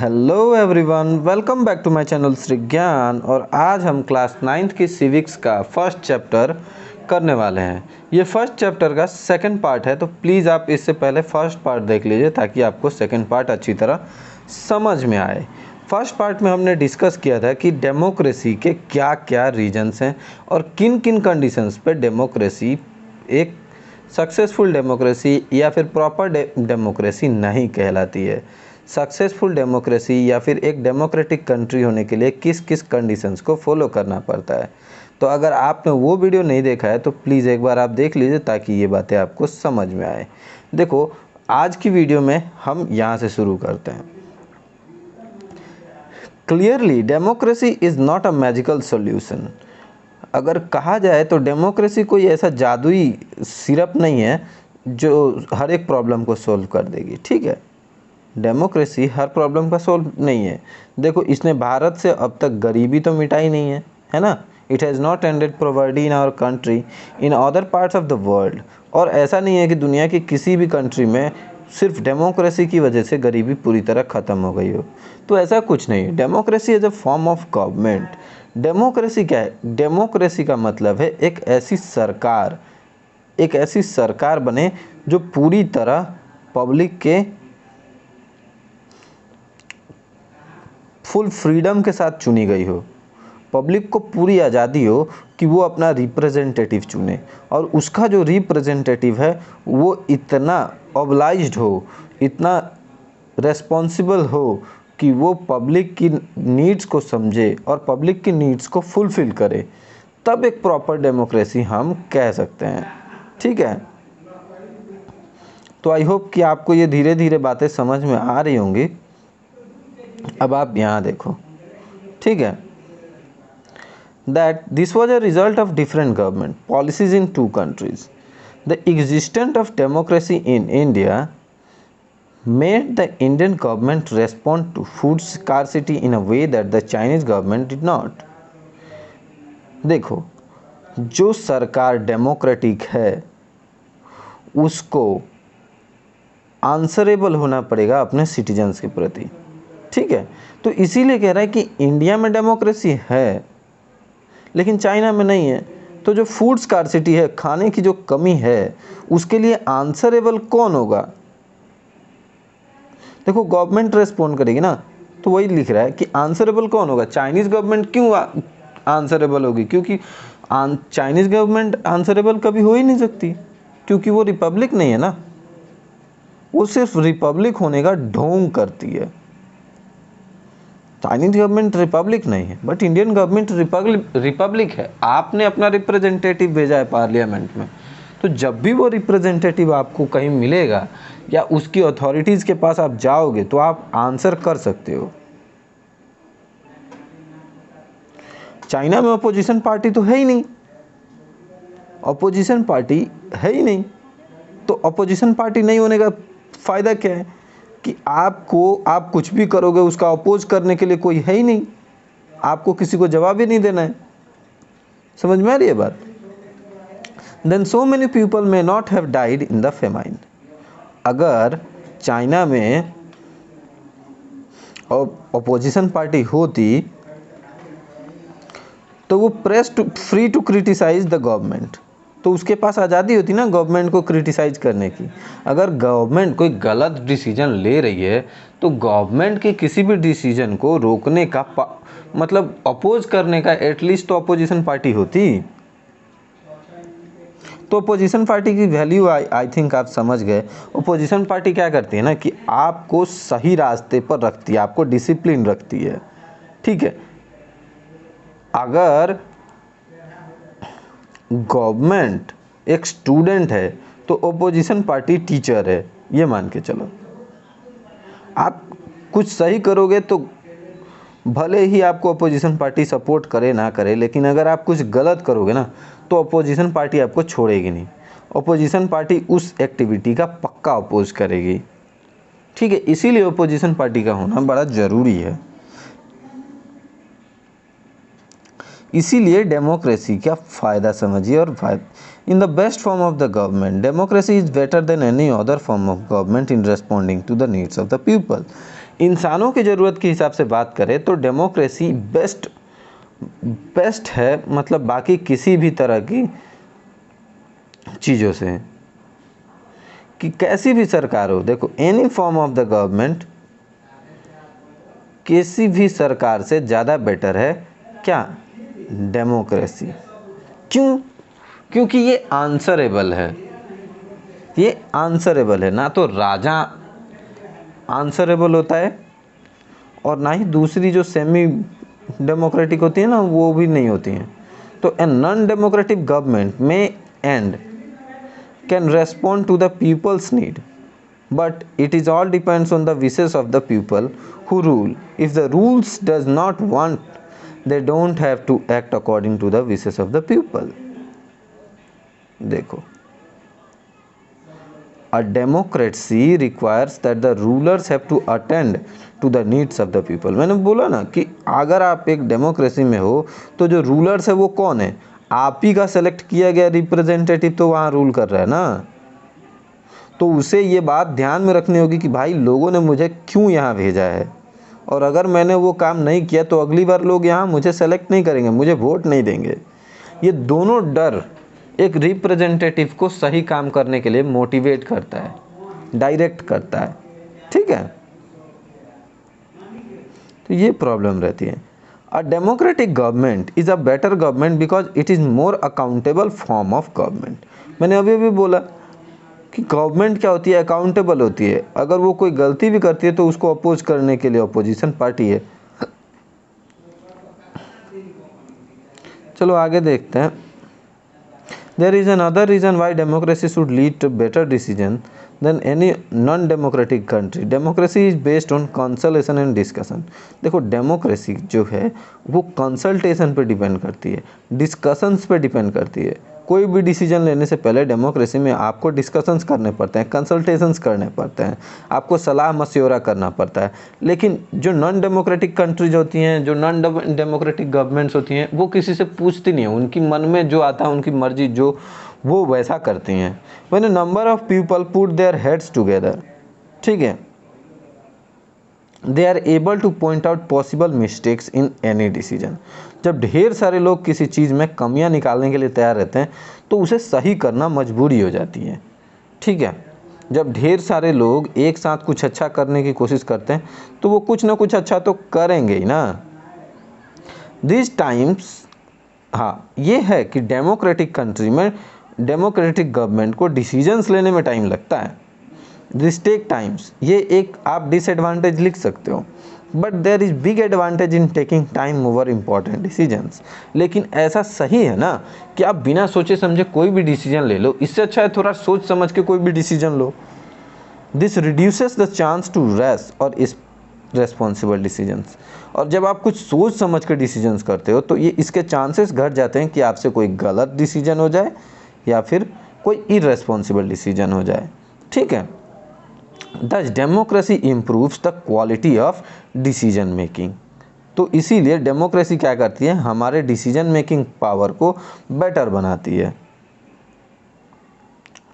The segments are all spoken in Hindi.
Hello everyone, welcome back to my channel Shri Gyan. और आज हम क्लास 9th की सिविक्स का फर्स्ट चैप्टर करने वाले हैं। ये फर्स्ट चैप्टर का सेकंड पार्ट है, तो प्लीज़ आप इससे पहले फर्स्ट पार्ट देख लीजिए ताकि आपको सेकंड पार्ट अच्छी तरह समझ में आए। फर्स्ट पार्ट में हमने डिस्कस किया था कि डेमोक्रेसी के क्या क्या रीजन्स हैं और किन किन कंडीशंस पे डेमोक्रेसी एक सक्सेसफुल डेमोक्रेसी या फिर प्रॉपर डेमोक्रेसी नहीं कहलाती है। सक्सेसफुल डेमोक्रेसी या फिर एक डेमोक्रेटिक कंट्री होने के लिए किस किस कंडीशंस को फॉलो करना पड़ता है। तो अगर आपने वो वीडियो नहीं देखा है तो प्लीज़ एक बार आप देख लीजिए ताकि ये बातें आपको समझ में आए। देखो, आज की वीडियो में हम यहाँ से शुरू करते हैं। Clearly democracy is not a magical solution. अगर कहा जाए तो डेमोक्रेसी कोई ऐसा जादुई सिरप नहीं है जो हर एक प्रॉब्लम को सॉल्व कर देगी। ठीक है, डेमोक्रेसी हर प्रॉब्लम का सॉल्व नहीं है। देखो, इसने भारत से अब तक गरीबी तो मिटाई नहीं है ना। It has not ended poverty in our country in other parts of the world. और ऐसा नहीं है कि दुनिया की किसी भी कंट्री में सिर्फ डेमोक्रेसी की वजह से गरीबी पूरी तरह ख़त्म हो गई हो, तो ऐसा कुछ नहीं है। Democracy as a form of government. Democracy क्या है? डेमोक्रेसी का मतलब है एक ऐसी सरकार बने जो पूरी तरह पब्लिक के फुल फ्रीडम के साथ चुनी गई हो। पब्लिक को पूरी आज़ादी हो कि वो अपना रिप्रेजेंटेटिव चुने, और उसका जो रिप्रेजेंटेटिव है वो इतना ऑब्लाइज्ड हो, इतना रेस्पॉन्सिबल हो कि वो पब्लिक की नीड्स को समझे और पब्लिक की नीड्स को फुलफ़िल करे। तब एक प्रॉपर डेमोक्रेसी हम कह सकते हैं। ठीक है, तो आई होप कि आपको ये धीरे धीरे बातें समझ में आ रही होंगी। अब आप यहाँ देखो, ठीक है, that this was a result of different government policies in two countries. The existence of democracy in India made the Indian government respond to food scarcity in a way that the Chinese government did not. देखो, जो सरकार डेमोक्रेटिक है उसको आंसरेबल होना पड़ेगा अपने सिटीजन्स के प्रति। ठीक है, तो इसीलिए कह रहा है कि इंडिया में डेमोक्रेसी है लेकिन चाइना में नहीं है। तो जो फूड स्कार्सिटी है, खाने की जो कमी है, उसके लिए आंसरेबल कौन होगा? देखो, गवर्नमेंट रेस्पॉन्ड करेगी ना, तो वही लिख रहा है कि आंसरेबल कौन होगा। चाइनीज़ गवर्नमेंट क्यों आंसरेबल होगी? क्योंकि चाइनीज़ गवर्नमेंट आंसरेबल कभी हो ही नहीं सकती, क्योंकि वो रिपब्लिक नहीं है ना। वो सिर्फ रिपब्लिक होने का ढोंग करती है। चाइनीज गवर्नमेंट रिपब्लिक नहीं है, बट इंडियन गवर्नमेंट रिपब्लिक है। आपने अपना रिप्रेजेंटेटिव भेजा है पार्लियामेंट में, तो जब भी वो रिप्रेजेंटेटिव आपको कहीं मिलेगा या उसकी अथॉरिटीज़ के पास आप जाओगे तो आप आंसर कर सकते हो। चाइना में अपोजिशन पार्टी तो है ही नहीं, अपोजिशन पार्टी है ही नहीं, तो अपोजिशन पार्टी नहीं होने का फ़ायदा क्या है कि आप कुछ भी करोगे उसका अपोज करने के लिए कोई है ही नहीं, आपको किसी को जवाब ही नहीं देना है। समझ में आ रही है बात? Then so many people may not have died in the famine. अगर चाइना में अपोजिशन पार्टी होती तो वो free to criticise the government, तो उसके पास आज़ादी होती ना गवर्नमेंट को क्रिटिसाइज करने की। अगर गवर्नमेंट कोई गलत डिसीजन ले रही है तो गवर्नमेंट के किसी भी डिसीजन को रोकने का मतलब अपोज करने का एटलीस्ट तो अपोजिशन पार्टी होती। तो अपोजिशन पार्टी की वैल्यू आई थिंक आप समझ गए। अपोजिशन पार्टी क्या करती है ना कि आपको सही रास्ते पर रखती है, आपको डिसिप्लिन रखती है। ठीक है, अगर गवर्नमेंट एक स्टूडेंट है तो ओपोजिशन पार्टी टीचर है, ये मान के चलो। आप कुछ सही करोगे तो भले ही आपको अपोजिशन पार्टी सपोर्ट करे ना करे, लेकिन अगर आप कुछ गलत करोगे ना तो अपोजिशन पार्टी आपको छोड़ेगी नहीं। अपोजिशन पार्टी उस एक्टिविटी का पक्का अपोज करेगी। ठीक है, इसीलिए अपोजिशन पार्टी का होना बड़ा ज़रूरी है। इसीलिए डेमोक्रेसी का फ़ायदा समझिए। और in the best form of the government, democracy is better than any other form of government in responding to the needs of the people. इंसानों की ज़रूरत के हिसाब से बात करें तो डेमोक्रेसी बेस्ट है, मतलब बाकी किसी भी तरह की चीज़ों से, कि कैसी भी सरकार हो। देखो, any form of the government किसी भी सरकार से ज़्यादा बेटर है क्या? डेमोक्रेसी। क्यों? क्योंकि ये आंसरेबल है, ये आंसरेबल है। ना तो राजा आंसरेबल होता है और ना ही दूसरी जो सेमी डेमोक्रेटिक होती है ना, वो भी नहीं होती हैं। तो ए नॉन डेमोक्रेटिक गवर्नमेंट में and can respond to the people's need, but it is all depends on the wishes of the people who rule. If the rules does not want, they don't have to act according to the wishes of the people. देखो, a democracy requires that the rulers have to attend to the needs of the people. मैंने बोला ना कि अगर आप एक डेमोक्रेसी में हो तो जो रूलर्स है वो कौन है? आप ही का सेलेक्ट किया गया रिप्रेजेंटेटिव तो वहाँ रूल कर रहा है ना। तो उसे ये बात ध्यान में रखनी होगी कि भाई लोगों ने मुझे क्यों यहाँ भेजा है, और अगर मैंने वो काम नहीं किया तो अगली बार लोग यहाँ मुझे सेलेक्ट नहीं करेंगे, मुझे वोट नहीं देंगे। ये दोनों डर एक रिप्रेजेंटेटिव को सही काम करने के लिए मोटिवेट करता है, डायरेक्ट करता है। ठीक है, तो ये प्रॉब्लम रहती है। A democratic government is a better government because it is more accountable form of government. मैंने अभी भी बोला कि गवर्नमेंट क्या होती है? अकाउंटेबल होती है। अगर वो कोई गलती भी करती है तो उसको अपोज करने के लिए अपोजिशन पार्टी है। चलो आगे देखते हैं। There is another reason why democracy should lead to better decision than any non-democratic country. Democracy is based on consultation and discussion. देखो, डेमोक्रेसी जो है वो कंसल्टेशन पे डिपेंड करती है, डिस्कशंस पे डिपेंड करती है। कोई भी डिसीजन लेने से पहले डेमोक्रेसी में आपको डिस्कशंस करने पड़ते हैं, कंसल्टेशंस करने पड़ते हैं, आपको सलाह मशवरा करना पड़ता है। लेकिन जो नॉन डेमोक्रेटिक कंट्रीज होती हैं, जो नॉन डेमोक्रेटिक गवर्नमेंट्स होती हैं, वो किसी से पूछती नहीं है, उनकी मन में जो आता है, उनकी मर्जी जो वो वैसा करती हैं। When a number of people put their heads together, ठीक है, they are able to point out possible mistakes in any decision. जब ढेर सारे लोग किसी चीज़ में कमियां निकालने के लिए तैयार रहते हैं तो उसे सही करना मजबूरी हो जाती है। ठीक है, जब ढेर सारे लोग एक साथ कुछ अच्छा करने की कोशिश करते हैं तो वो कुछ ना कुछ अच्छा तो करेंगे ही ना। दिस टाइम्स, हाँ, ये है कि डेमोक्रेटिक कंट्री में डेमोक्रेटिक गवर्नमेंट को डिसीजंस लेने में टाइम लगता है। दिस टेक टाइम्स, ये एक आप डिसएडवांटेज लिख सकते हो, but there is big advantage in taking time over important decisions. लेकिन ऐसा सही है ना कि आप बिना सोचे समझे कोई भी डिसीजन ले लो, इससे अच्छा है थोड़ा सोच समझ के कोई भी डिसीजन लो। This reduces the chance to rash or responsible decisions. और जब आप कुछ सोच समझ के डिसीजंस करते हो तो ये इसके चांसेस घट जाते हैं कि आपसे कोई गलत डिसीजन हो जाए या फिर कोई इररेस्पॉन्सिबल डिसीजन हो जाए। ठीक है, Thus democracy improves the quality of decision making. तो इसीलिए डेमोक्रेसी क्या करती है? हमारे डिसीजन मेकिंग पावर को बेटर बनाती है।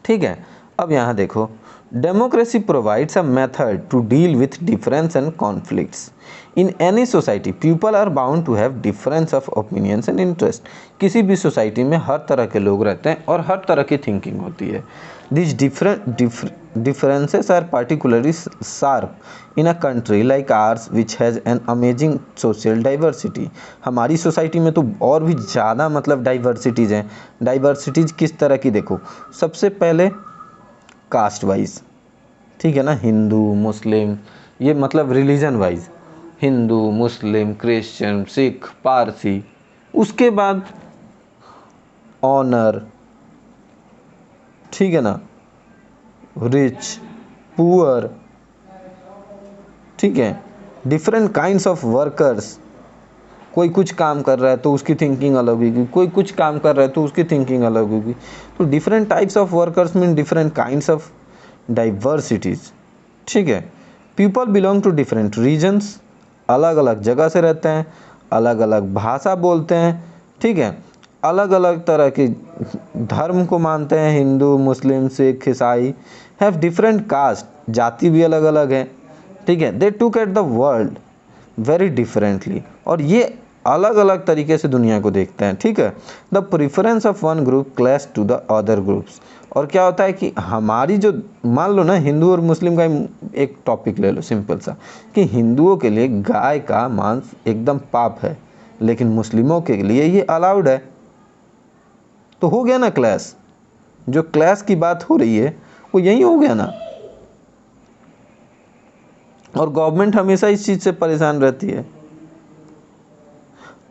ठीक है, अब यहाँ देखो, democracy provides a method to deal with difference and conflicts. In any society people are bound to have difference of opinions and interest. किसी भी सोसाइटी में हर तरह के लोग रहते हैं और हर तरह की थिंकिंग होती है। This differences are particularly sharp in a country like ours which has an amazing social diversity. हमारी सोसाइटी में तो और भी ज़्यादा मतलब डाइवर्सिटीज़ हैं। डाइवर्सिटीज़ किस तरह की? देखो, सबसे पहले कास्ट वाइज, ठीक है ना, हिंदू मुस्लिम, ये मतलब religion wise, Hindu Muslim Christian Sikh Parsi. उसके बाद ऑनर, ठीक है ना, रिच पुअर, ठीक है, डिफरेंट काइंड्स ऑफ वर्कर्स। कोई कुछ काम कर रहा है तो उसकी थिंकिंग अलग होगी, कोई कुछ काम कर रहा है तो उसकी थिंकिंग अलग होगी। तो different types of workers mean different kinds of diversities. ठीक है, people belong to different regions, अलग अलग जगह से रहते हैं, अलग अलग भाषा बोलते हैं, ठीक है, अलग अलग तरह के धर्म को मानते हैं, हिंदू मुस्लिम सिख ईसाई, हैव डिफरेंट कास्ट, जाति भी अलग अलग है, ठीक है, they took at the world very differently, और ये अलग अलग तरीके से दुनिया को देखते हैं। ठीक है, the preference of one group clash to the other groups. और क्या होता है कि हमारी जो, मान लो ना हिंदू और मुस्लिम का एक टॉपिक ले लो सिंपल सा, कि हिंदुओं के लिए गाय का मांस एकदम पाप है, लेकिन मुस्लिमों के लिए ये अलाउड है। तो हो गया ना क्लैश, जो क्लैश की बात हो रही है वो यही हो गया ना। और गवर्नमेंट हमेशा इस चीज़ से परेशान रहती है,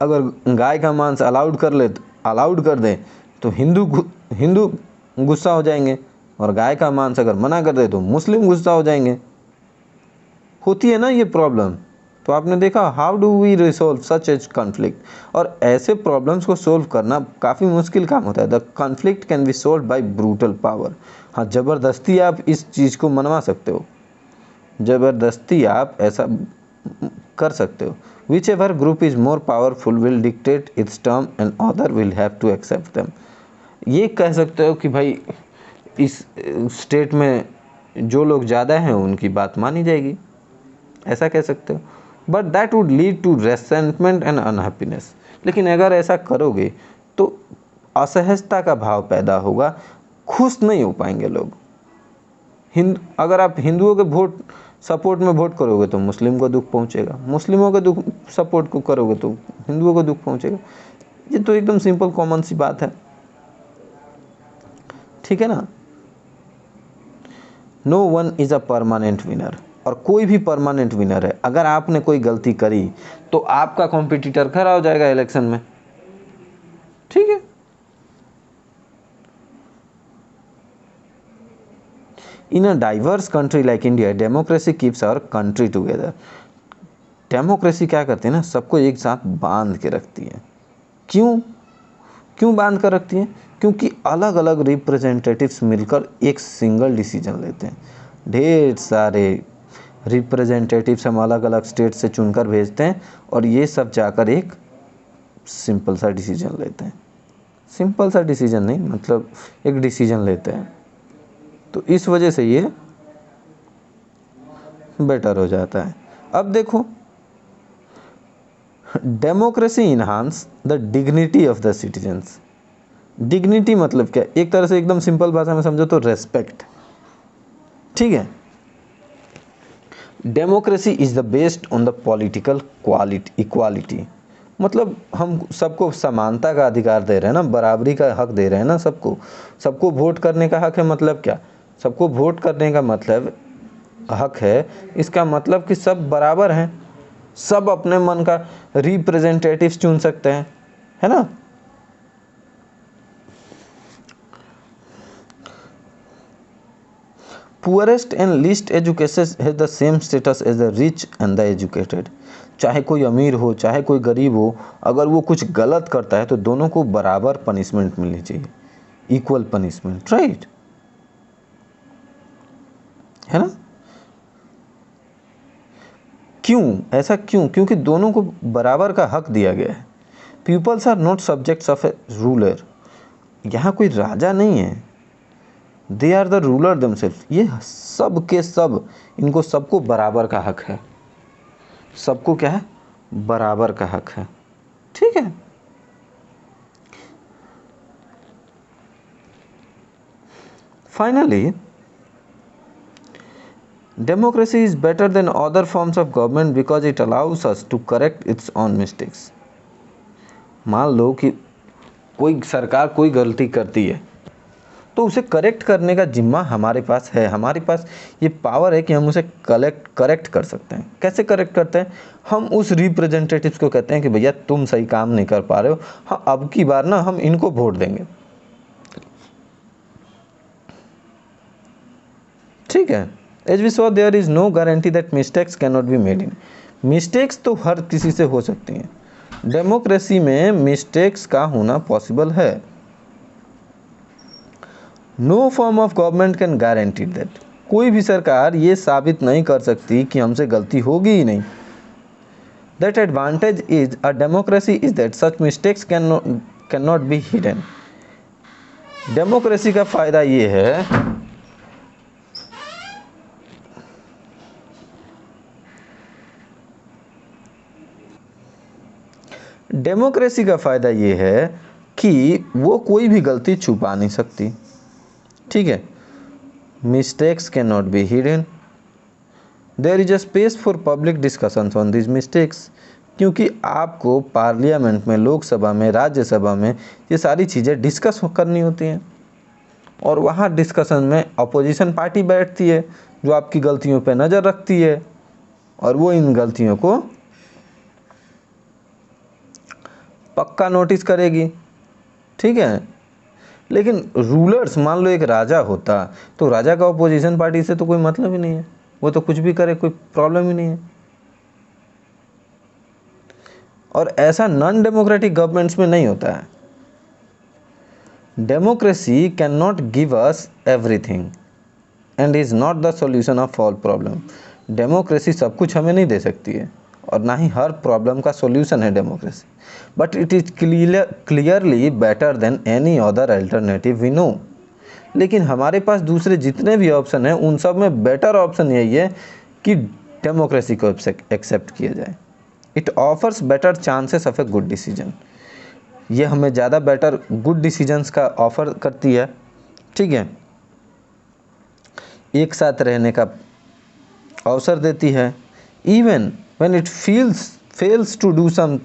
अगर गाय का मांस अलाउड कर दे तो हिंदू गुस्सा हो जाएंगे, और गाय का मांस अगर मना कर दे तो मुस्लिम गुस्सा हो जाएंगे। होती है ना ये प्रॉब्लम। तो आपने देखा, how do we resolve such as conflict. और ऐसे प्रॉब्लम्स को सोल्व करना काफ़ी मुश्किल काम होता है। The conflict can be solve by brutal power. हाँ, ज़बरदस्ती आप इस चीज़ को मनवा सकते हो, ज़बरदस्ती आप ऐसा कर सकते हो। Whichever group is more powerful will dictate its term and other will have to accept them. ये कह सकते हो कि भाई इस स्टेट में जो लोग ज़्यादा हैं उनकी बात मानी जाएगी, ऐसा कह सकते हो। But that would lead to resentment and unhappiness. लेकिन अगर ऐसा करोगे तो असहजता का भाव पैदा होगा, खुश नहीं हो पाएंगे लोग। अगर आप हिंदुओं के वोट सपोर्ट में वोट करोगे तो मुस्लिम को दुख पहुंचेगा, मुस्लिमों के दुख सपोर्ट को करोगे तो हिंदुओं को दुख पहुंचेगा। ये तो एकदम सिंपल कॉमन सी बात है, ठीक है ना। No one is a permanent winner, और कोई भी परमानेंट विनर है। अगर आपने कोई गलती करी तो आपका कॉम्पिटिटर खड़ा हो जाएगा इलेक्शन में, ठीक है। In a diverse country like India, democracy keeps our country together. Democracy क्या करती है ना, सबको एक साथ बांध के रखती है। क्यों बांध कर रखती है? क्योंकि अलग अलग रिप्रेजेंटेटिव्स मिलकर एक सिंगल डिसीजन लेते हैं। ढेर सारे रिप्रेजेंटेटिव्स हम अलग अलग स्टेट से चुनकर भेजते हैं, और ये सब जाकर एक सिंपल सा डिसीजन लेते हैं। सिंपल सा डिसीजन नहीं, मतलब एक डिसीजन लेते हैं। तो इस वजह से ये बेटर हो जाता है। अब देखो, democracy enhance the dignity of the citizens. Dignity मतलब क्या? एक तरह से एकदम सिंपल भाषा में समझो तो रेस्पेक्ट, ठीक है। Democracy is the based on the political equality, मतलब हम सबको समानता का अधिकार दे रहे हैं ना, बराबरी का हक दे रहे हैं ना सबको वोट करने का हक है। मतलब क्या? सबको वोट करने का मतलब हक है, इसका मतलब कि सब बराबर हैं, सब अपने मन का रिप्रेजेंटेटिव्स चुन सकते हैं, है ना। Poorest and least educated has the same status as the rich and the educated. चाहे कोई अमीर हो चाहे कोई गरीब हो, अगर वो कुछ गलत करता है तो दोनों को बराबर पनिशमेंट मिलनी चाहिए, इक्वल पनिशमेंट, राइट, है ना। ऐसा क्यों? क्योंकि दोनों को बराबर का हक दिया गया है। Peoples are not subjects of a ruler. यहाँ कोई राजा नहीं है, they are the ruler themselves. ये सब के सब, इनको सबको बराबर का हक है, सबको क्या है? बराबर का हक है, ठीक है। Finally, democracy is better than other forms of government because it allows us to correct its own mistakes. मान लो कि कोई सरकार कोई गलती करती है तो उसे करेक्ट करने का जिम्मा हमारे पास है, हमारे पास ये पावर है कि हम उसे करेक्ट कर सकते हैं। कैसे करेक्ट करते हैं? हम उस रिप्रेजेंटेटिव्स को कहते हैं कि भैया तुम सही काम नहीं कर पा रहे हो, हाँ अब की बार ना हम इनको वोट देंगे, ठीक है। As we saw there is no guarantee that mistakes can not be made in. Mistakes तो हर किसी से हो सकती हैं, डेमोक्रेसी में मिस्टेक्स का होना पॉसिबल है। No form of government can guarantee that. कोई भी सरकार ये साबित नहीं कर सकती कि हमसे गलती होगी ही नहीं। That advantage is a democracy is that such mistakes can not be hidden. Democracy का फायदा ये है डेमोक्रेसी का फ़ायदा ये है कि वो कोई भी गलती छुपा नहीं सकती, ठीक है। Mistakes can not be hidden, there is a space for public discussions on this mistakes, क्योंकि आपको पार्लियामेंट में, लोकसभा में, राज्यसभा में ये सारी चीज़ें डिस्कस करनी होती हैं, और वहाँ डिस्कशन में अपोजिशन पार्टी बैठती है जो आपकी गलतियों पे नज़र रखती है और वो इन गलतियों को पक्का नोटिस करेगी, ठीक है। लेकिन रूलर्स, मान लो एक राजा होता तो राजा का अपोजिशन पार्टी से तो कोई मतलब ही नहीं है, वो तो कुछ भी करे, कोई प्रॉब्लम ही नहीं है। और ऐसा नॉन डेमोक्रेटिक गवर्नमेंट्स में नहीं होता है। Democracy can not give us everything and is not the solution of all problem. Democracy सब कुछ हमें नहीं दे सकती है और ना ही हर प्रॉब्लम का सॉल्यूशन है democracy, but it is clearly better than any other alternative we know. लेकिन हमारे पास दूसरे जितने भी ऑप्शन हैं उन सब में बेटर ऑप्शन यही है कि डेमोक्रेसी को एक्सेप्ट किया जाए। It offers better chances of a good decision, ये हमें ज़्यादा बेटर गुड डिसीजंस का ऑफ़र करती है, ठीक है। एक साथ रहने का अवसर देती है। Even when it fails to do some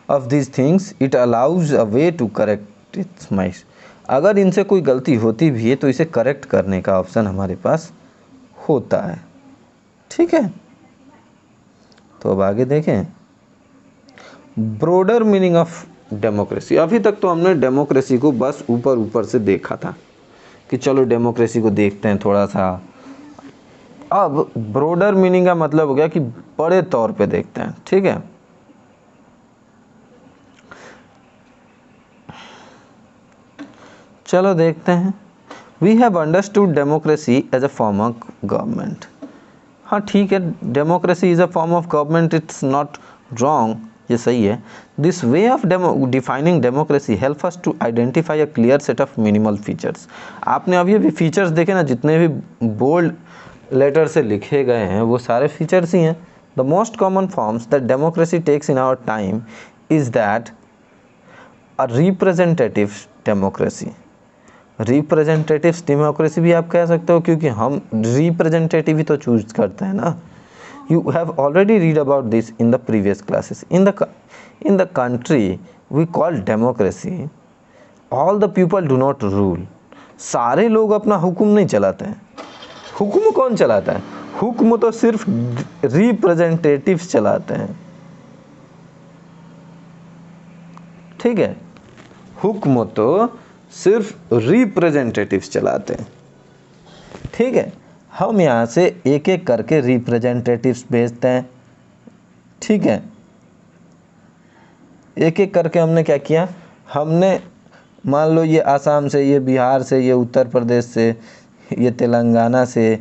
of these things it allows a way to correct its mice. अगर इनसे कोई गलती होती भी है तो इसे करेक्ट करने का ऑप्शन हमारे पास होता है, ठीक है। तो अब आगे देखें ब्रॉडर मीनिंग ऑफ डेमोक्रेसी। अभी तक तो हमने डेमोक्रेसी को बस ऊपर ऊपर से देखा था कि चलो डेमोक्रेसी को देखते हैं थोड़ा सा। अब ब्रॉडर मीनिंग का मतलब हो गया कि बड़े तौर पे देखते हैं, ठीक है। चलो देखते हैं। We have understood democracy as a form of government. हाँ ठीक है, democracy is a form of government, it's not wrong, ये सही है। This way of defining democracy help us to identify a clear set of minimal features. आपने अभी फीचर्स देखे ना, जितने भी बोल्ड लेटर से लिखे गए हैं वो सारे फीचर्स ही हैं। The most common forms that democracy takes in our time is that a representative democracy. Representative democracy भी आप कह सकते हो, क्योंकि हम रिप्रेजेंटेटिव ही तो चूज करते हैं ना। You have already read about this in the previous classes. In the country we call democracy, all the people do not rule. सारे लोग अपना हुक्म नहीं चलाते हैं। हुक्म कौन चलाता है? हुक्म तो सिर्फ रिप्रेजेंटेटिव्स चलाते हैं, ठीक है। हुक्म तो सिर्फ रिप्रेजेंटेटिव्स चलाते हैं, ठीक है। हम यहाँ से एक एक करके रिप्रेजेंटेटिव्स भेजते हैं, ठीक है। एक एक करके हमने क्या किया, हमने मान लो ये आसाम से, ये बिहार से, ये उत्तर प्रदेश से, ये तेलंगाना से,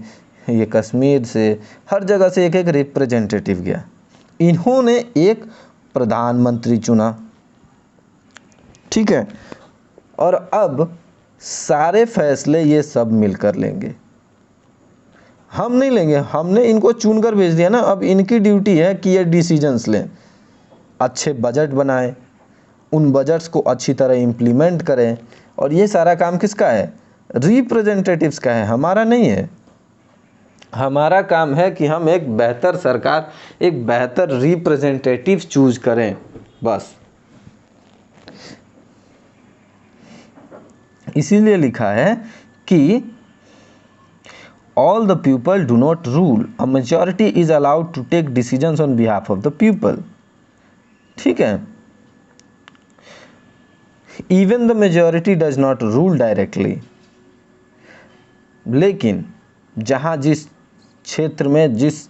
ये कश्मीर से, हर जगह से एक एक रिप्रेजेंटेटिव गया। इन्होंने एक प्रधानमंत्री चुना, ठीक है। और अब सारे फैसले ये सब मिलकर लेंगे, हम नहीं लेंगे, हमने इनको चुनकर भेज दिया ना। अब इनकी ड्यूटी है कि ये डिसीजंस लें, अच्छे बजट बनाएं, उन बजट्स को अच्छी तरह इम्प्लीमेंट करें, और ये सारा काम किसका है? रिप्रेजेंटेटिव्स का है, हमारा नहीं है। हमारा काम है कि हम एक बेहतर सरकार, एक बेहतर रिप्रेजेंटेटिव चूज करें, बस। इसीलिए लिखा है कि all the people do not rule, a majority is allowed to take decisions on behalf of the people, ठीक है। even the majority does not rule directly, लेकिन जहाँ जिस क्षेत्र में जिस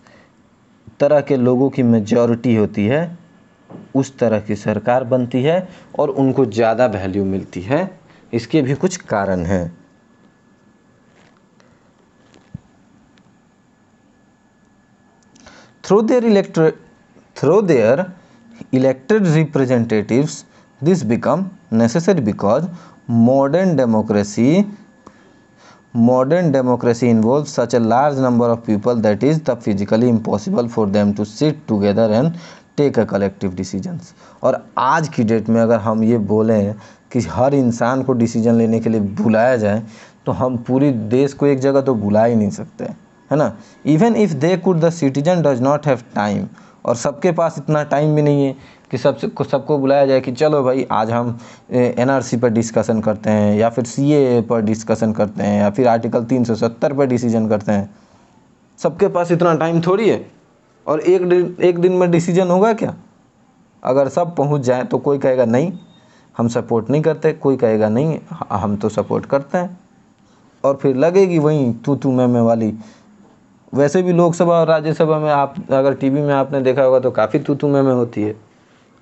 तरह के लोगों की मेजॉरिटी होती है उस तरह की सरकार बनती है और उनको ज़्यादा वैल्यू मिलती है। इसके भी कुछ कारण हैं। Through their elected representatives, this become necessary because modern democracy involves such a large number of people that is the physically impossible for them to sit together and take a collective decisions. और आज की डेट में अगर हम ये बोलें कि हर इंसान को डिसीजन लेने के लिए बुलाया जाए तो हम पूरी देश को एक जगह तो बुला ही नहीं सकते, है ना। Even if they could, the citizen does not have time. और सबके पास इतना टाइम भी नहीं है कि सबको बुलाया जाए कि चलो भाई आज हम एनआरसी पर डिस्कशन करते हैं, या फिर सीएए पर डिस्कशन करते हैं, या फिर आर्टिकल 370 पर डिसीजन करते हैं। सबके पास इतना टाइम थोड़ी है। और एक दिन में डिसीजन होगा क्या? अगर सब पहुंच जाए तो कोई कहेगा नहीं हम सपोर्ट नहीं करते, कोई कहेगा नहीं हम तो सपोर्ट करते हैं, और फिर लगेगी वहीं तू मैं वाली। वैसे भी लोकसभा और राज्यसभा में आप अगर टीवी में आपने देखा होगा तो काफ़ी तू मैं होती है।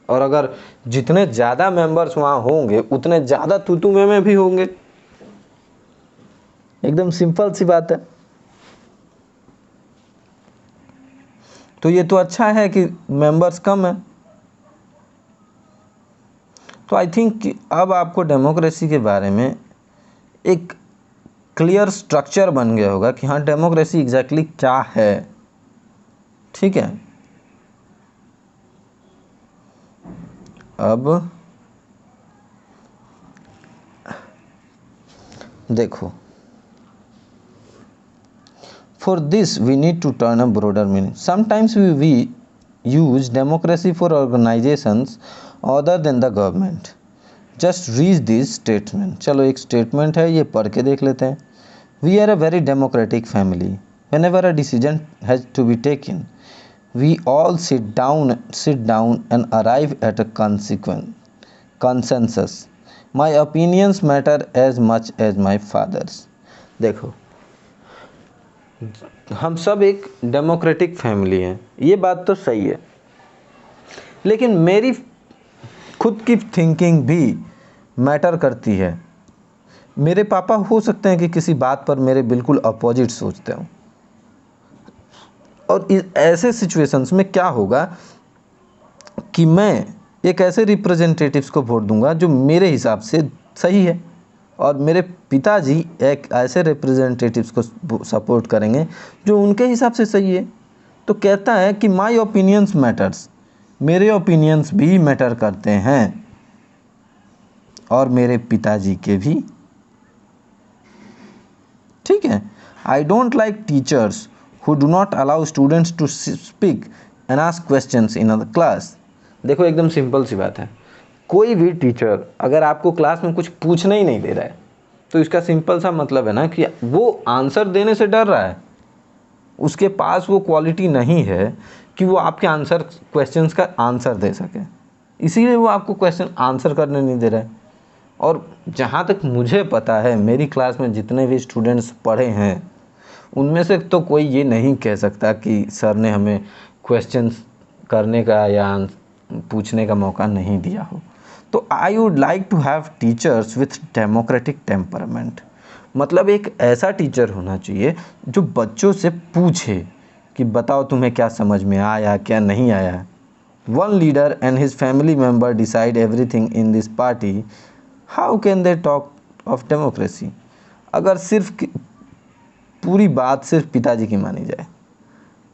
और अगर जितने ज़्यादा मेंबर्स वहाँ होंगे उतने ज़्यादा तू मैं भी होंगे। एकदम सिंपल सी बात है। तो ये तो अच्छा है कि मेंबर्स कम है। तो आई थिंक कि अब आपको डेमोक्रेसी के बारे में एक क्लियर स्ट्रक्चर बन गया होगा कि हाँ डेमोक्रेसी एग्जैक्टली क्या है। ठीक है, अब देखो, for this we need to turn a broader meaning. Sometimes we use democracy for organizations other than the government. Just read this statement. चलो एक statement है, ये पढ़ के देख लेते हैं। We are a very democratic family. Whenever a decision has to be taken, we all sit down and arrive at a consensus. My opinions matter as much as my father's. देखो, हम सब एक डेमोक्रेटिक फैमिली हैं, ये बात तो सही है, लेकिन मेरी खुद की थिंकिंग भी मैटर करती है। मेरे पापा हो सकते हैं कि किसी बात पर मेरे बिल्कुल अपोजिट सोचते हों, और ऐसे सिचुएशंस में क्या होगा कि मैं एक ऐसे रिप्रेजेंटेटिव्स को वोट दूंगा जो मेरे हिसाब से सही है, और मेरे पिताजी एक ऐसे रिप्रेजेंटेटिव्स को सपोर्ट करेंगे जो उनके हिसाब से सही है। तो कहता है कि माय ओपिनियंस मैटर्स, मेरे ओपिनियंस भी मैटर करते हैं, और मेरे पिताजी के भी। ठीक है, I don't like teachers who do not allow students to speak and ask questions in a class. देखो एकदम सिंपल सी बात है, कोई भी टीचर अगर आपको क्लास में कुछ पूछना ही नहीं दे रहा है तो इसका सिंपल सा मतलब है ना कि वो आंसर देने से डर रहा है, उसके पास वो क्वालिटी नहीं है कि वो आपके क्वेश्चंस का आंसर दे सके, इसीलिए वो आपको क्वेश्चन आंसर करने नहीं दे रहा है। और जहाँ तक मुझे पता है, मेरी क्लास में जितने भी स्टूडेंट्स पढ़े हैं उनमें से तो कोई ये नहीं कह सकता कि सर ने हमें क्वेश्चंस करने का या पूछने का मौका नहीं दिया हो। तो I would like to have teachers with democratic temperament, मतलब एक ऐसा टीचर होना चाहिए जो बच्चों से पूछे कि बताओ तुम्हें क्या समझ में आया क्या नहीं आया। One leader and his family member decide everything in this party, how can they talk of democracy. अगर सिर्फ पूरी बात सिर्फ पिताजी की मानी जाए,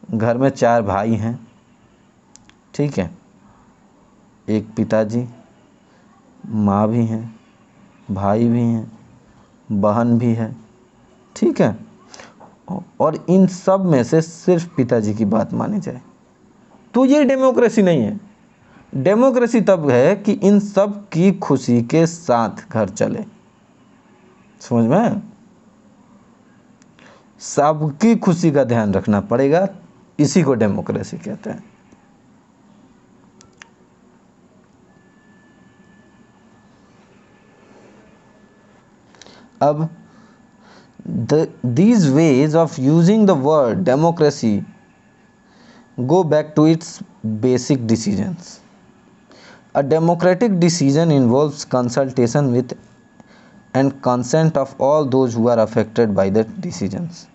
घर में 4 भाई हैं, ठीक है, एक पिताजी, माँ भी हैं, भाई भी हैं, बहन भी है, ठीक है, और इन सब में से सिर्फ पिताजी की बात मानी जाए, तो ये डेमोक्रेसी नहीं है। डेमोक्रेसी तब है कि इन सब की खुशी के साथ घर चले। समझ में? सबकी खुशी का ध्यान रखना पड़ेगा, इसी को डेमोक्रेसी कहते हैं। अब these ways of using the word democracy go back to its basic decisions. A democratic decision involves consultation with and consent of all those who are affected by the decisions.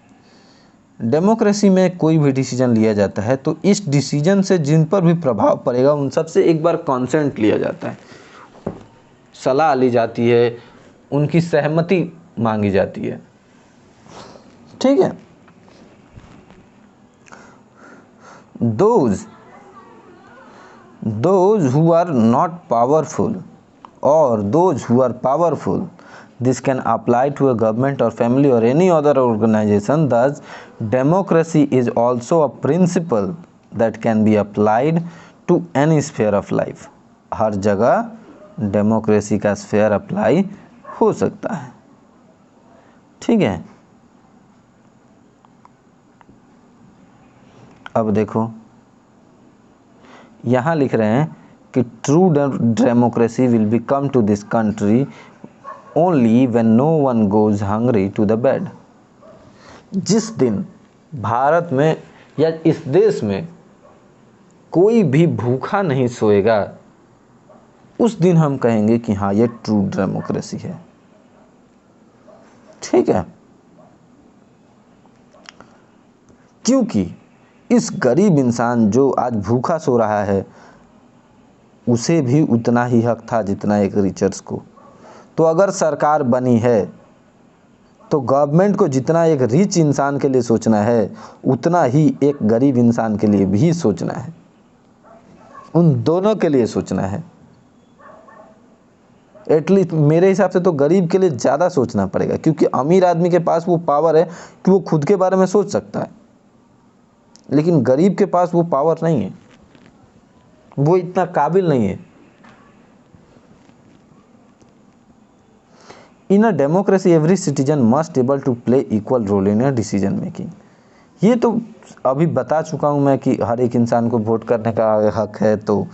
Democracy में कोई भी डिसीजन लिया जाता है तो इस डिसीजन से जिन पर भी प्रभाव पड़ेगा उन सब से एक बार कंसेंट लिया जाता है, सलाह ली जाती है, उनकी सहमति मांगी जाती है। ठीक है, those those who are not powerful or those who are powerful. This can apply to a government or family or any other organization. Thus, democracy is also a principle that can be applied to any sphere of life. हर जगह डेमोक्रेसी का स्फेयर अप्लाई हो सकता है, ठीक है। अब देखो यहाँ लिख रहे हैं कि true democracy will be come to this country only when no one goes hungry to the bed. जिस दिन भारत में या इस देश में कोई भी भूखा नहीं सोएगा, उस दिन हम कहेंगे कि हाँ ये ट्रू डेमोक्रेसी है, ठीक है। क्योंकि इस गरीब इंसान जो आज भूखा सो रहा है, उसे भी उतना ही हक था जितना एक रिचर्स को। तो अगर सरकार बनी है तो गवर्नमेंट को जितना एक रिच इंसान के लिए सोचना है, उतना ही एक गरीब इंसान के लिए भी सोचना है, उन दोनों के लिए सोचना है। एटलीस्ट मेरे हिसाब से तो गरीब के लिए ज़्यादा सोचना पड़ेगा, क्योंकि अमीर आदमी के पास वो पावर है कि वो खुद के बारे में सोच सकता है, लेकिन गरीब के पास वो पावर नहीं है, वो इतना काबिल नहीं है। In a democracy every citizen must able to play equal role in a decision making. ये तो अभी बता चुका हूँ मैं कि हर एक इंसान को वोट करने का हक है, तो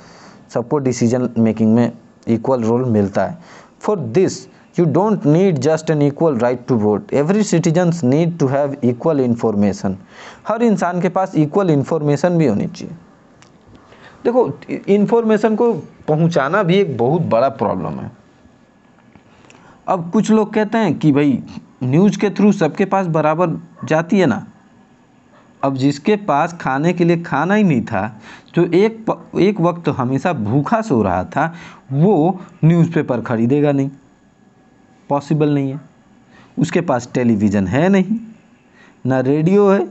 सबको डिसीजन मेकिंग में इक्वल रोल मिलता है। For this you don't need just an equal right to vote, every citizens need to have equal information. हर इंसान के पास इक्वल इन्फॉर्मेशन भी होनी चाहिए। देखो, इन्फॉर्मेशन को पहुंचाना भी एक बहुत बड़ा प्रॉब्लम है। अब कुछ लोग कहते हैं कि भाई न्यूज़ के थ्रू सबके पास बराबर जाती है ना। अब जिसके पास खाने के लिए खाना ही नहीं था, जो एक वक्त हमेशा भूखा सो रहा था, वो न्यूज़पेपर खरीदेगा नहीं, पॉसिबल नहीं है। उसके पास टेलीविज़न है नहीं, ना रेडियो है।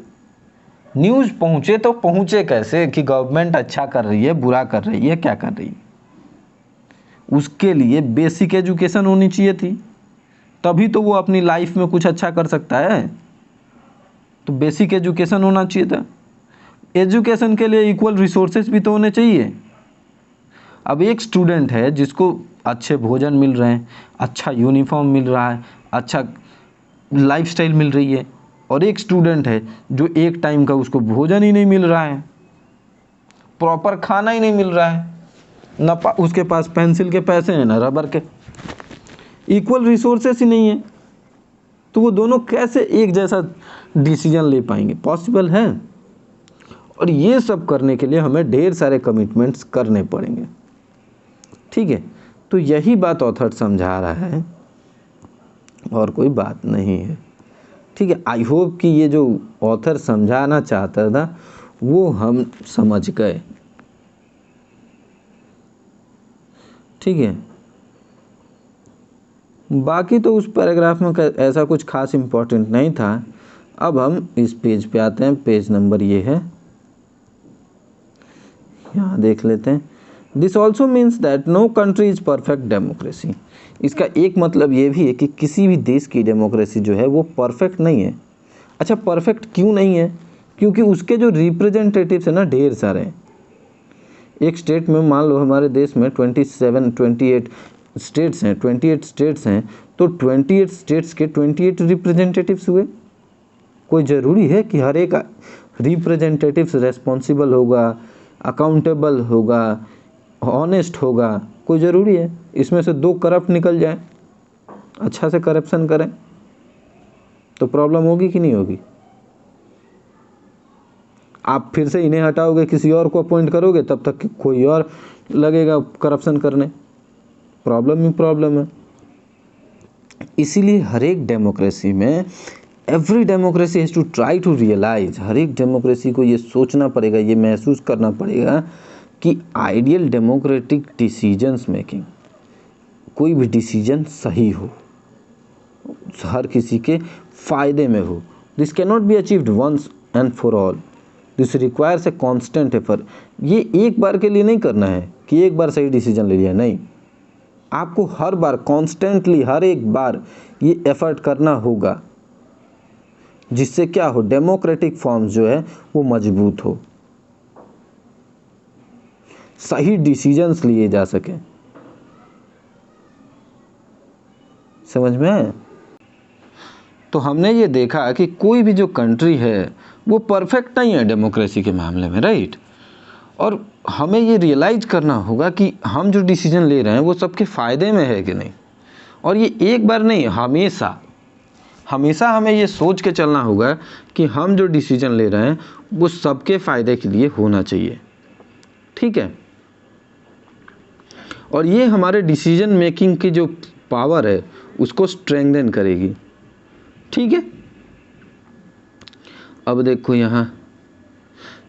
न्यूज़ पहुँचे तो पहुँचे कैसे कि गवर्नमेंट अच्छा कर रही है, बुरा कर रही है, क्या कर रही है। उसके लिए बेसिक एजुकेशन होनी चाहिए थी, तभी तो वो अपनी लाइफ में कुछ अच्छा कर सकता है। तो बेसिक एजुकेशन होना चाहिए था। एजुकेशन के लिए इक्वल रिसोर्सेज भी तो होने चाहिए। अब एक स्टूडेंट है जिसको अच्छे भोजन मिल रहे हैं, अच्छा यूनिफॉर्म मिल रहा है, अच्छा लाइफस्टाइल मिल रही है, और एक स्टूडेंट है जो एक टाइम का उसको भोजन ही नहीं मिल रहा है, प्रॉपर खाना ही नहीं मिल रहा है, ना उसके पास पेंसिल के पैसे हैं, ना रबर के, इक्वल रिसोर्सेस ही नहीं है। तो वो दोनों कैसे एक जैसा डिसीजन ले पाएंगे? पॉसिबल है। और ये सब करने के लिए हमें ढेर सारे कमिटमेंट्स करने पड़ेंगे, ठीक है। तो यही बात ऑथर समझा रहा है, और कोई बात नहीं है, ठीक है। आई होप कि ये जो ऑथर समझाना चाहता था वो हम समझ गए, ठीक है। बाकी तो उस पैराग्राफ में ऐसा कुछ खास इम्पोर्टेंट नहीं था। अब हम इस पेज पे आते हैं। पेज नंबर ये है, यहाँ देख लेते हैं। This also means that no country is perfect democracy. इसका एक मतलब ये भी है कि किसी भी देश की डेमोक्रेसी जो है वो परफेक्ट नहीं है। अच्छा, परफेक्ट क्यों नहीं है? क्योंकि उसके जो रिप्रेजेंटेटिव्स हैं ना, ढेर सारे हैं। एक स्टेट में मान लो हमारे देश में 28 स्टेट्स हैं, 28 स्टेट्स हैं, तो 28 स्टेट्स के 28 रिप्रेजेंटेटिव्स हुए। कोई ज़रूरी है कि हर एक रिप्रेजेंटेटिव्स रेस्पॉन्सिबल होगा, अकाउंटेबल होगा, ऑनेस्ट होगा? कोई ज़रूरी है? इसमें से 2 करप्ट निकल जाए, अच्छा से करप्शन करें, तो प्रॉब्लम होगी कि नहीं होगी? आप फिर से इन्हें हटाओगे, किसी और को अपॉइंट करोगे, तब तक कोई और लगेगा करप्शन करने, प्रॉब्लम ही प्रॉब्लम है। इसीलिए हर एक डेमोक्रेसी में every democracy has to try to realise, हर एक डेमोक्रेसी को ये सोचना पड़ेगा, ये महसूस करना पड़ेगा कि आइडियल डेमोक्रेटिक डिसीजंस मेकिंग, कोई भी डिसीजन सही हो, हर किसी के फ़ायदे में हो। This can not be achieved once and for all. This requires a constant effort. ये एक बार के लिए नहीं करना है कि एक बार सही डिसीजन ले लिया, नहीं, आपको हर बार कॉन्स्टेंटली हर एक बार ये एफर्ट करना होगा, जिससे क्या हो, डेमोक्रेटिक फॉर्म्स जो है वो मजबूत हो, सही डिसीजंस लिए जा सकें। समझ में है? तो हमने ये देखा कि कोई भी जो कंट्री है वो परफेक्ट नहीं है डेमोक्रेसी के मामले में, राइट। और हमें ये रियलाइज करना होगा कि हम जो डिसीजन ले रहे हैं वो सबके फ़ायदे में है कि नहीं। और ये एक बार नहीं, हमेशा हमेशा हमें ये सोच के चलना होगा कि हम जो डिसीजन ले रहे हैं वो सबके फ़ायदे के लिए होना चाहिए, ठीक है। और ये हमारे डिसीजन मेकिंग की जो पावर है उसको स्ट्रेंथन करेगी, ठीक है। अब देखो यहाँ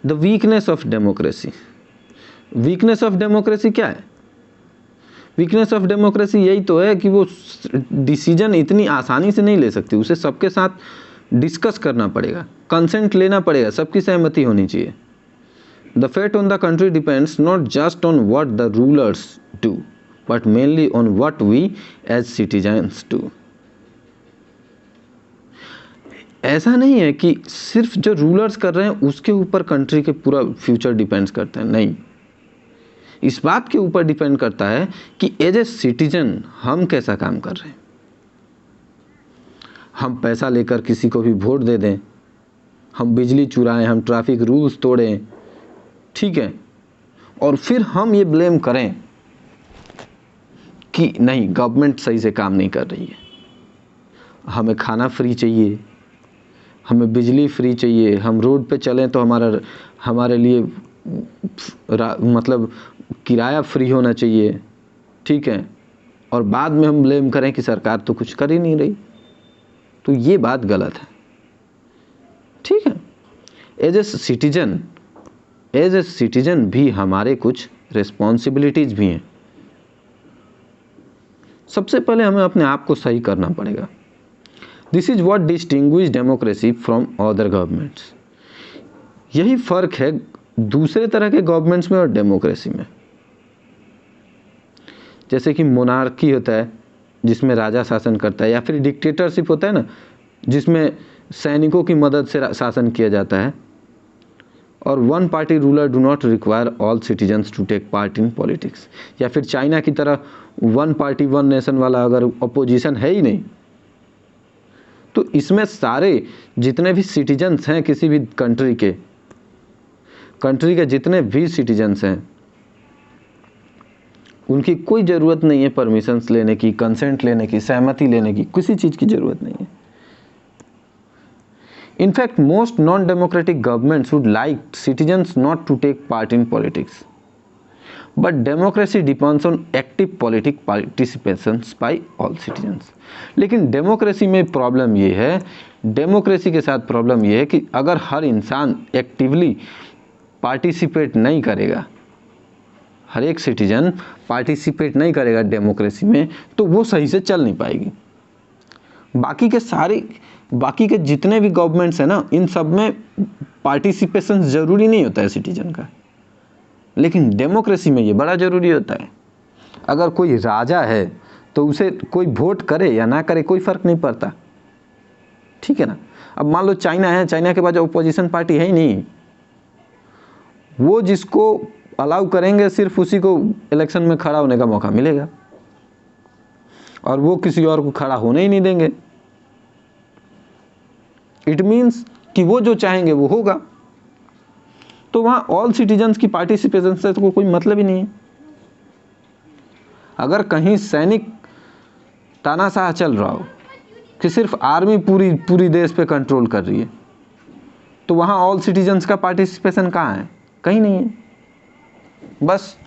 the weakness of democracy. Weakness of democracy क्या है? वीकनेस ऑफ डेमोक्रेसी यही तो है कि वो डिसीजन इतनी आसानी से नहीं ले सकती, उसे सबके साथ डिस्कस करना पड़ेगा, कंसेंट लेना पड़ेगा, सबकी सहमति होनी चाहिए। The fate on the country depends not just on what the rulers do but mainly on what we as citizens do. ऐसा नहीं है कि सिर्फ जो रूलर्स कर रहे हैं उसके ऊपर कंट्री के पूरा फ्यूचर डिपेंड्स करता है, नहीं, इस बात के ऊपर डिपेंड करता है कि एज ए सिटीजन हम कैसा काम कर रहे हैं। हम पैसा लेकर किसी को भी वोट दे दें, हम बिजली चुराएं, हम ट्रैफिक रूल्स तोड़ें, ठीक है, और फिर हम ये ब्लेम करें कि नहीं गवर्नमेंट सही से काम नहीं कर रही है, हमें खाना फ्री चाहिए, हमें बिजली फ्री चाहिए, हम रोड पे चलें तो हमारे लिए मतलब किराया फ्री होना चाहिए, ठीक है, और बाद में हम ब्लेम करें कि सरकार तो कुछ कर ही नहीं रही, तो ये बात गलत है, ठीक है। एज ए सिटीजन भी हमारे कुछ रिस्पॉन्सिबिलिटीज भी हैं। सबसे पहले हमें अपने आप को सही करना पड़ेगा। This is what distinguish democracy from other governments. यही फर्क है दूसरे तरह के गवर्नमेंट्स में और डेमोक्रेसी में। जैसे कि मोनार्की होता है जिसमें राजा शासन करता है, या फिर डिक्टेटरशिप होता है ना जिसमें सैनिकों की मदद से शासन किया जाता है, और one party ruler do not require all citizens to take part in politics. या फिर चाइना की तरह वन पार्टी वन नेशन वाला अगर अपोजिशन है ही नहीं, तो इसमें सारे जितने भी सिटीजन्स हैं किसी भी कंट्री के जितने भी सिटीजन्स हैं उनकी कोई ज़रूरत नहीं है परमिशंस लेने की, कंसेंट लेने की, सहमति लेने की, किसी चीज़ की ज़रूरत नहीं है। In fact, most non-democratic governments would like citizens not to take part in politics. But democracy depends on active political participation by all citizens. लेकिन डेमोक्रेसी में प्रॉब्लम ये है, डेमोक्रेसी के साथ प्रॉब्लम ये है कि अगर हर इंसान एक्टिवली पार्टिसिपेट नहीं करेगा, हर एक सिटीजन पार्टिसिपेट नहीं करेगा डेमोक्रेसी में, तो वो सही से चल नहीं पाएगी। बाकी के जितने भी गवर्नमेंट्स हैं ना, इन सब में पार्टिसिपेशन ज़रूरी नहीं होता है सिटीजन का, लेकिन डेमोक्रेसी में ये बड़ा ज़रूरी होता है। अगर कोई राजा है तो उसे कोई वोट करे या ना करे कोई फ़र्क नहीं पड़ता, ठीक है ना। अब मान लो चाइना है, चाइना के पास अपोजिशन पार्टी है ही नहीं, वो जिसको अलाउ करेंगे सिर्फ उसी को इलेक्शन में खड़ा होने का मौका मिलेगा, और वो किसी और को खड़ा होने ही नहीं देंगे। इट मीन्स कि वो जो चाहेंगे वो होगा, तो वहाँ ऑल सिटीजन्स की पार्टिसिपेशन से तो कोई मतलब ही नहीं है। अगर कहीं सैनिक तानाशाह चल रहा हो कि सिर्फ आर्मी पूरी देश पे कंट्रोल कर रही है, तो वहाँ ऑल सिटीजन्स का पार्टिसिपेशन कहाँ है? कहीं नहीं है। बस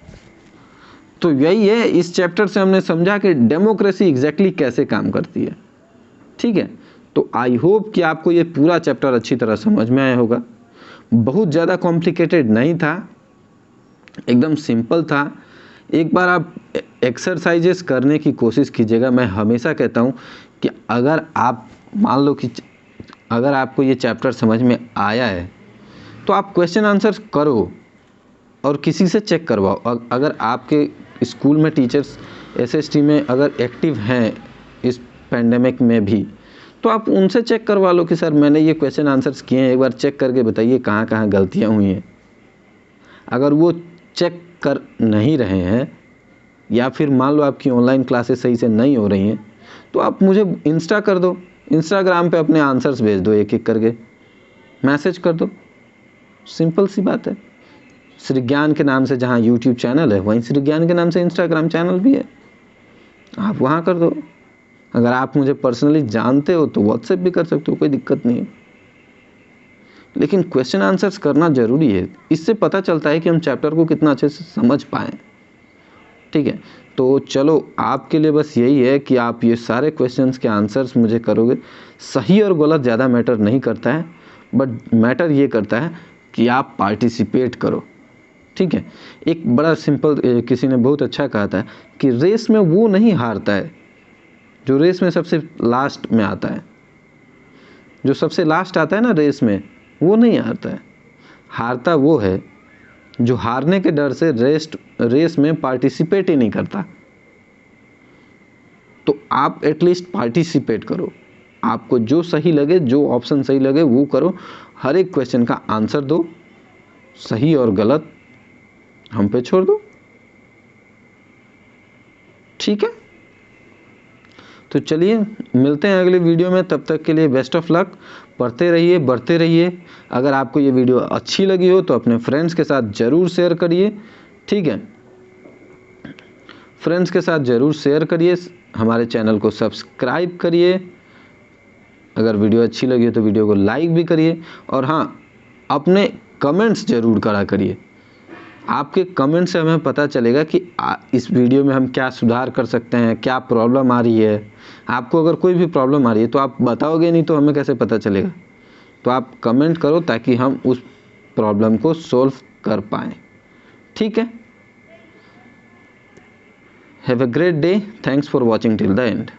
तो यही है, इस चैप्टर से हमने समझा कि डेमोक्रेसी एग्जैक्टली कैसे काम करती है, ठीक है। तो आई होप कि आपको ये पूरा चैप्टर अच्छी तरह समझ में आया होगा। बहुत ज़्यादा कॉम्प्लिकेटेड नहीं था, एकदम सिंपल था। एक बार आप एक्सरसाइजेस करने की कोशिश कीजिएगा। मैं हमेशा कहता हूँ कि अगर आप मान लो कि अगर आपको ये चैप्टर समझ में आया है तो आप क्वेश्चन आंसर करो और किसी से चेक करवाओ। अगर आपके स्कूल में टीचर्स SST में अगर एक्टिव हैं इस पेंडेमिक में भी, तो आप उनसे चेक करवा लो कि सर मैंने ये क्वेश्चन आंसर्स किए हैं, एक बार चेक करके बताइए कहाँ कहाँ गलतियाँ हुई हैं। अगर वो चेक कर नहीं रहे हैं या फिर मान लो आपकी ऑनलाइन क्लासेस सही से नहीं हो रही हैं, तो आप मुझे इंस्टा कर दो, इंस्टाग्राम पे अपने आंसर्स भेज दो, एक एक करके मैसेज कर दो। सिंपल सी बात है। श्री ज्ञान के नाम से जहाँ यूट्यूब चैनल है, वहीं श्री ज्ञान के नाम से इंस्टाग्राम चैनल भी है, आप वहाँ कर दो। अगर आप मुझे पर्सनली जानते हो तो व्हाट्सएप भी कर सकते हो, कोई दिक्कत नहीं है। लेकिन क्वेश्चन आंसर्स करना ज़रूरी है, इससे पता चलता है कि हम चैप्टर को कितना अच्छे से समझ पाएँ। ठीक है, तो चलो आपके लिए बस यही है कि आप ये सारे क्वेश्चंस के आंसर्स मुझे करोगे। सही और गलत ज़्यादा मैटर नहीं करता है, बट मैटर ये करता है कि आप पार्टिसिपेट करो। ठीक है, एक बड़ा सिंपल किसी ने बहुत अच्छा कहा था कि रेस में वो नहीं हारता है जो रेस में सबसे लास्ट में आता है। जो सबसे लास्ट आता है ना रेस में, वो नहीं हारता है। हारता वो है जो हारने के डर से रेस में पार्टिसिपेट ही नहीं करता। तो आप एटलीस्ट पार्टिसिपेट करो, आपको जो सही लगे, जो ऑप्शन सही लगे वो करो। हर एक क्वेश्चन का आंसर दो, सही और गलत हम पे छोड़ दो। ठीक है, तो चलिए मिलते हैं अगले वीडियो में। तब तक के लिए बेस्ट ऑफ लक। पढ़ते रहिए, बढ़ते रहिए। अगर आपको ये वीडियो अच्छी लगी हो तो अपने फ्रेंड्स के साथ ज़रूर शेयर करिए। ठीक है, फ्रेंड्स के साथ ज़रूर शेयर करिए। हमारे चैनल को सब्सक्राइब करिए। अगर वीडियो अच्छी लगी हो तो वीडियो को लाइक भी करिए। और हाँ, अपने कमेंट्स ज़रूर करा करिए। आपके कमेंट से हमें पता चलेगा कि इस वीडियो में हम क्या सुधार कर सकते हैं, क्या प्रॉब्लम आ रही है। आपको अगर कोई भी प्रॉब्लम आ रही है तो आप बताओगे नहीं तो हमें कैसे पता चलेगा। तो आप कमेंट करो ताकि हम उस प्रॉब्लम को सॉल्व कर पाएँ। ठीक है, have a great day. Thanks for watching till the end.